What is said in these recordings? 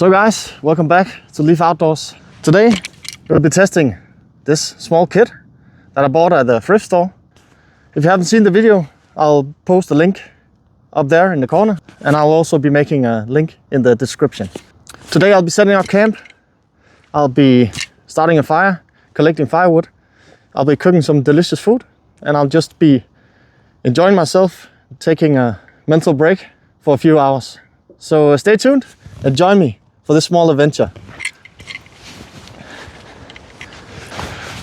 So guys, welcome back to Leaf Outdoors. Today we'll be testing this small kit that I bought at the thrift store. If you haven't seen the video, I'll post a link up there in the corner, and I'll also be making a link in the description. Today I'll be setting up camp. I'll be starting a fire, collecting firewood. I'll be cooking some delicious food, and I'll just be enjoying myself, taking a mental break for a few hours. So stay tuned and join me for this small adventure.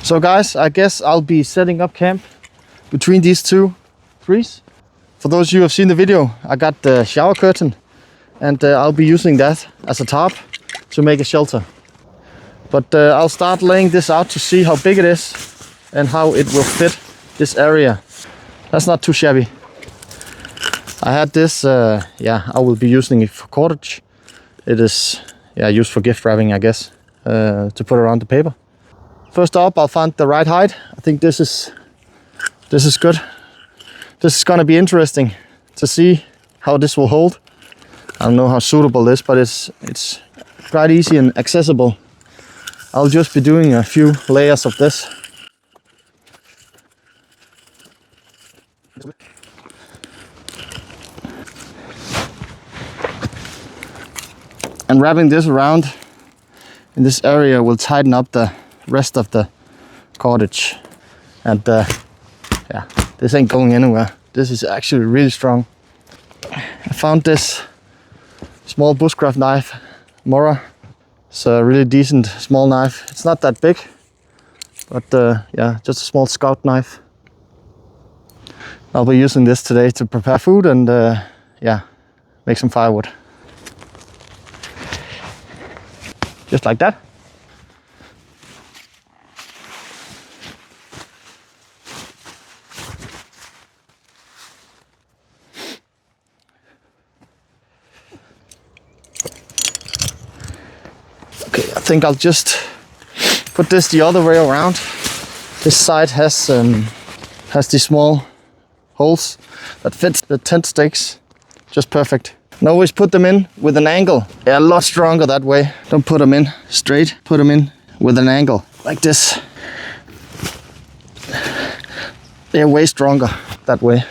So guys, I guess I'll be setting up camp between these two trees. For those of you who have seen the video, I got the shower curtain, and I'll be using that as a tarp to make a shelter. But I'll start laying this out to see how big it is and how it will fit this area. That's not too shabby. I had this, I will be using it for cordage. It is used for gift wrapping, I guess, to put around the paper. First up, I'll find the right height. I think this is good. This is gonna be interesting to see how this will hold. I don't know how suitable it is, but it's quite easy and accessible. I'll just be doing a few layers of this. And wrapping this around in this area will tighten up the rest of the cordage. And this ain't going anywhere. This is actually really strong. I found this small Bushcraft knife, Mora. It's a really decent small knife. It's not that big, but just a small scout knife. I'll be using this today to prepare food and make some firewood. Just like that. Okay, I think I'll just put this the other way around. This side has these small holes that fit the tent stakes just perfect. And always put them in with an angle. They're a lot stronger that way. Don't put them in straight, put them in with an angle, like this. They're way stronger that way.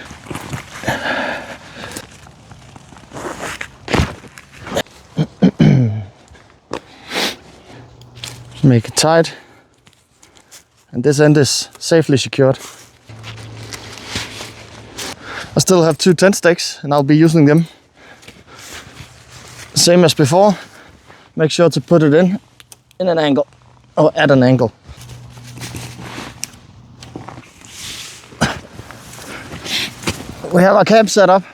Make it tight. And this end is safely secured. I still have 2 tent stakes, and I'll be using them same as before. Make sure to put it in an angle, or at an angle. We have our camp set up.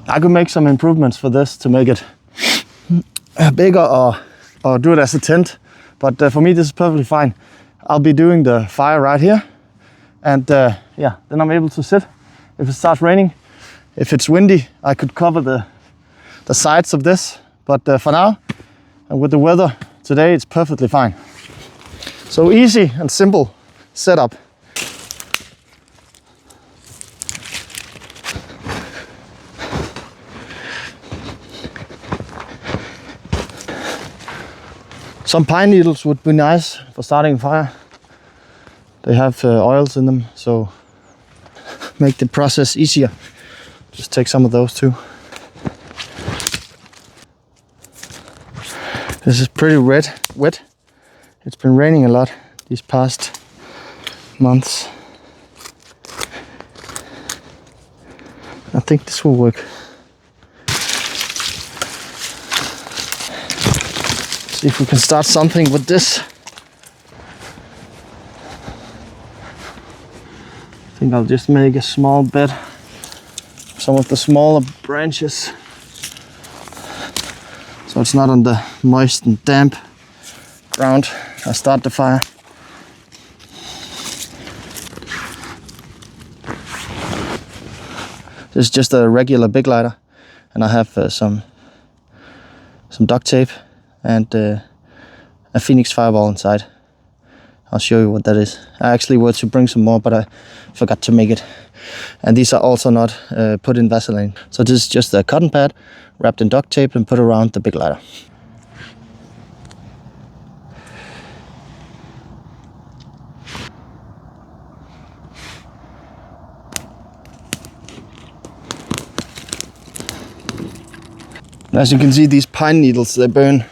I could make some improvements for this to make it bigger or do it as a tent, but for me this is perfectly fine. I'll be doing the fire right here, and then I'm able to sit if it starts raining. If it's windy, I could cover the sides of this. But for now, and with the weather today, it's perfectly fine. So easy and simple setup. Some pine needles would be nice for starting a fire. They have oils in them, so make the process easier. Just take some of those too. This is pretty wet. It's been raining a lot these past months. I think this will work. See if we can start something with this. I think I'll just make a small bed. Some of the smaller branches, so it's not on the moist and damp ground. I'll start the fire. This is just a regular big lighter, and I have some duct tape and a Phoenix fireball inside. I'll show you what that is. I actually were to bring some more, but I forgot to make it. And these are also not put in Vaseline. So this is just a cotton pad wrapped in duct tape and put around the big lighter. As you can see, these pine needles, they burn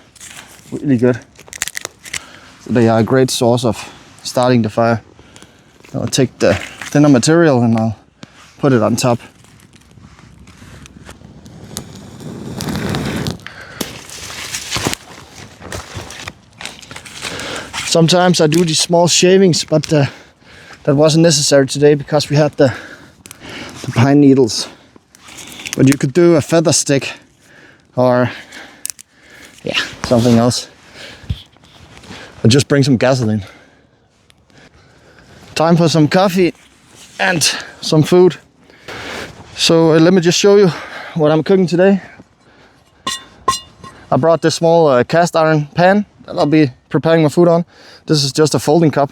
really good. So they are a great source of starting the fire. I'll take the thinner material and I'll put it on top. Sometimes I do these small shavings, but that wasn't necessary today because we had the pine needles. But you could do a feather stick or yeah, something else. Or just bring some gasoline. Time for some coffee and some food. So let me just show you what I'm cooking today. I brought this small cast iron pan that I'll be preparing my food on. This is just a folding cup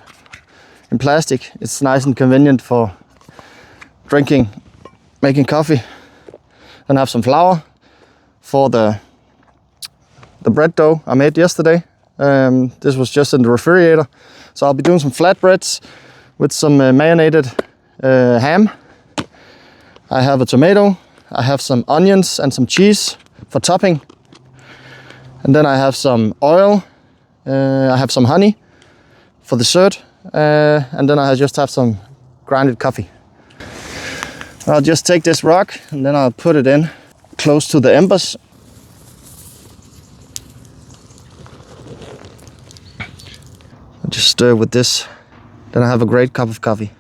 in plastic. It's nice and convenient for drinking, making coffee. Then I have some flour for the bread dough I made yesterday. This was just in the refrigerator. So I'll be doing some flatbreads with some marinated ham. I have a tomato. I have some onions and some cheese for topping. And then I have some oil. I have some honey for dessert. And then I just have some grinded coffee. I'll just take this rock and then I'll put it in close to the embers. I'll just stir with this. Then I have a great cup of coffee.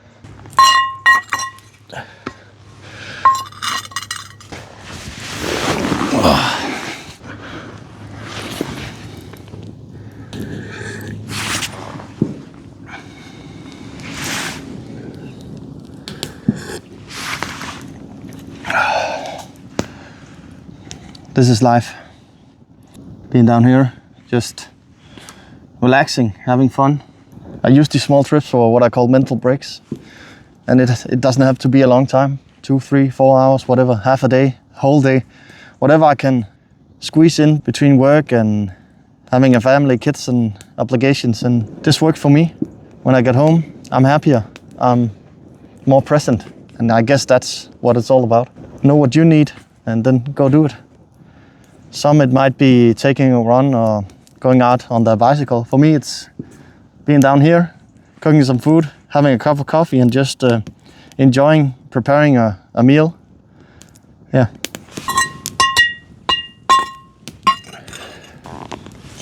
This is life. Being down here, just relaxing, having fun. I use these small trips for what I call mental breaks. And it doesn't have to be a long time, 2, 3, 4 hours, whatever, half a day, whole day, whatever I can squeeze in between work and having a family, kids and obligations. And this works for me. When I get home, I'm happier, I'm more present. And I guess that's what it's all about. Know what you need and then go do it. Some it might be taking a run or going out on the bicycle. For me, it's being down here, cooking some food, having a cup of coffee and just enjoying preparing a meal. Yeah.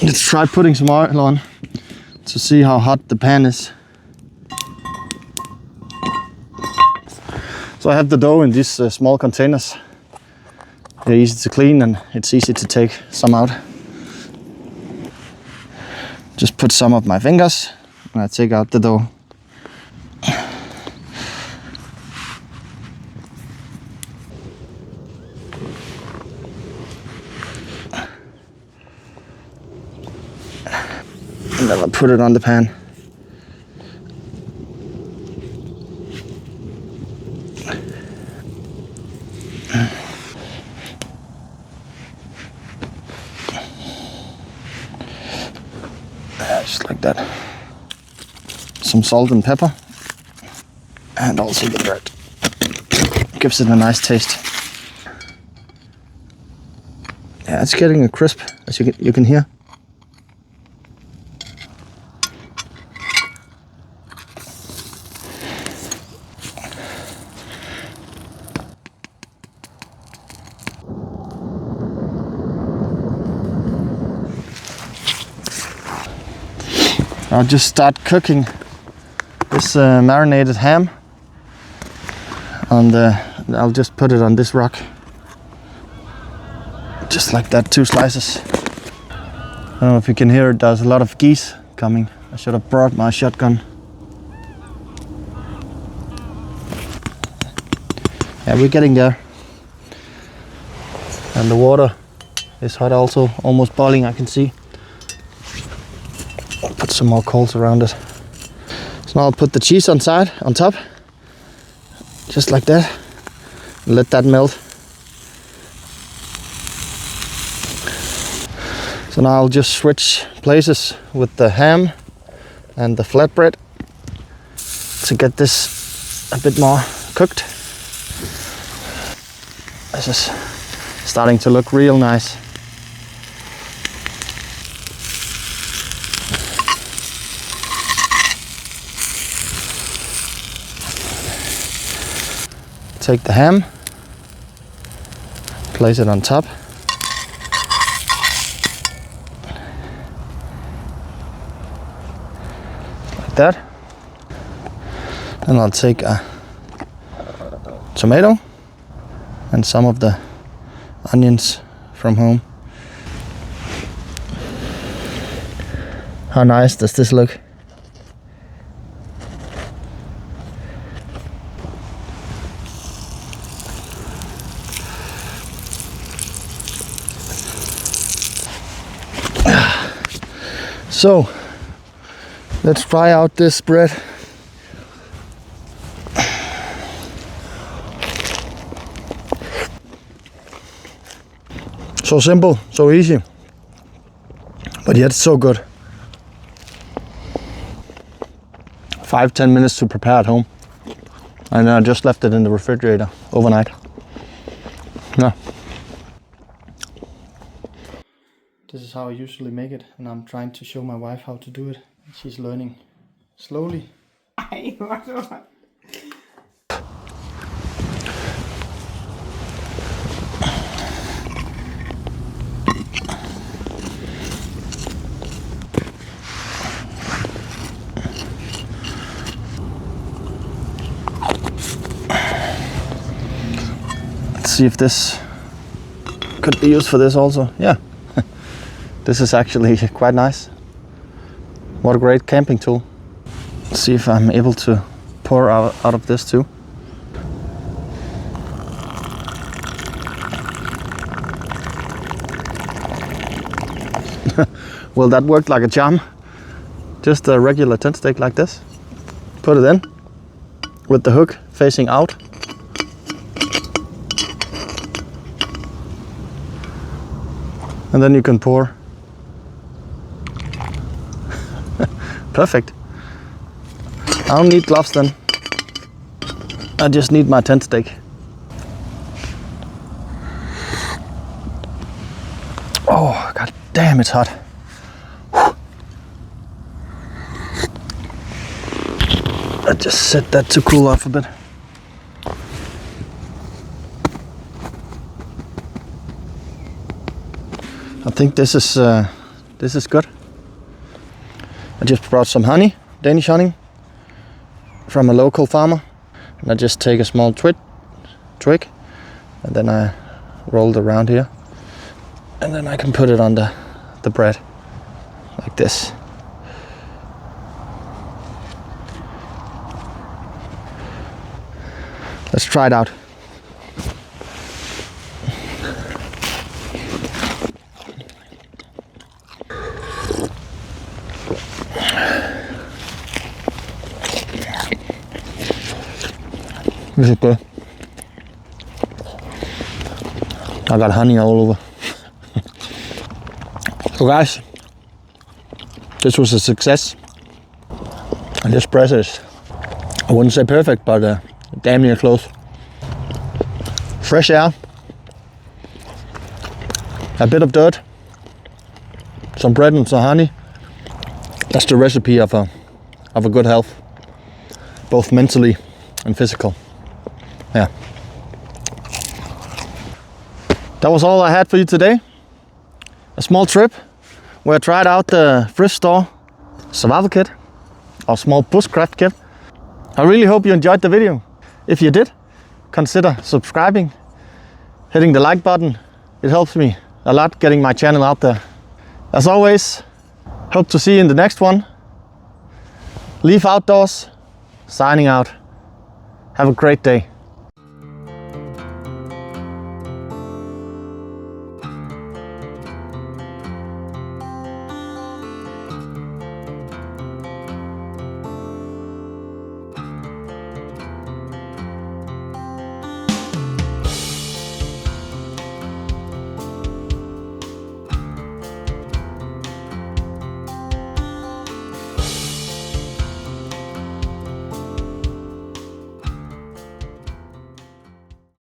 Let's try putting some oil on to see how hot the pan is. So I have the dough in these small containers. They're easy to clean and it's easy to take some out. Just put some of my fingers and I take out the dough. And then I'll put it on the pan. Just like that. Some salt and pepper. And also the bread. Gives it a nice taste. Yeah, it's getting a crisp, as you can hear. I'll just start cooking this marinated ham, and I'll just put it on this rock, just like that, 2 slices. I don't know if you can hear it, there's a lot of geese coming. I should have brought my shotgun. Yeah, we're getting there. And the water is hot also, almost boiling, I can see. I'll put some more coals around it. So now I'll put the cheese on top, just like that. Let that melt. So now I'll just switch places with the ham and the flatbread to get this a bit more cooked. This is starting to look real nice. Take the ham, place it on top. Like that. Then I'll take a tomato and some of the onions from home. How nice does this look? So, let's try out this bread. So simple, so easy, but yet so good. 5-10 minutes to prepare at home, and I just left it in the refrigerator overnight. Yeah. This is how I usually make it, and I'm trying to show my wife how to do it. She's learning slowly. Let's see if this could be used for this also. Yeah. This is actually quite nice. What a great camping tool. Let's see if I'm able to pour out of this too. Well, that worked like a charm. Just a regular tent stake like this. Put it in with the hook facing out. And then you can pour. Perfect. I don't need gloves then. I just need my tent stake. Oh, god damn, it's hot. I just set that to cool off a bit. I think this is good. I just brought some honey, Danish honey, from a local farmer, and I just take a small twig, and then I roll it around here, and then I can put it on the bread, like this. Let's try it out. This is good. I got honey all over. So guys, this was a success. And this bread is, I wouldn't say perfect, but damn near close. Fresh air, a bit of dirt, some bread and some honey. That's the recipe of a good health, both mentally and physical. Yeah. That was all I had for you today. A small trip where I tried out the thrift store survival kit, or small bushcraft kit. I really hope you enjoyed the video. If you did, consider subscribing, hitting the like button. It helps me a lot getting my channel out there. As always, hope to see you in the next one. Leaf Outdoors, signing out. Have a great day.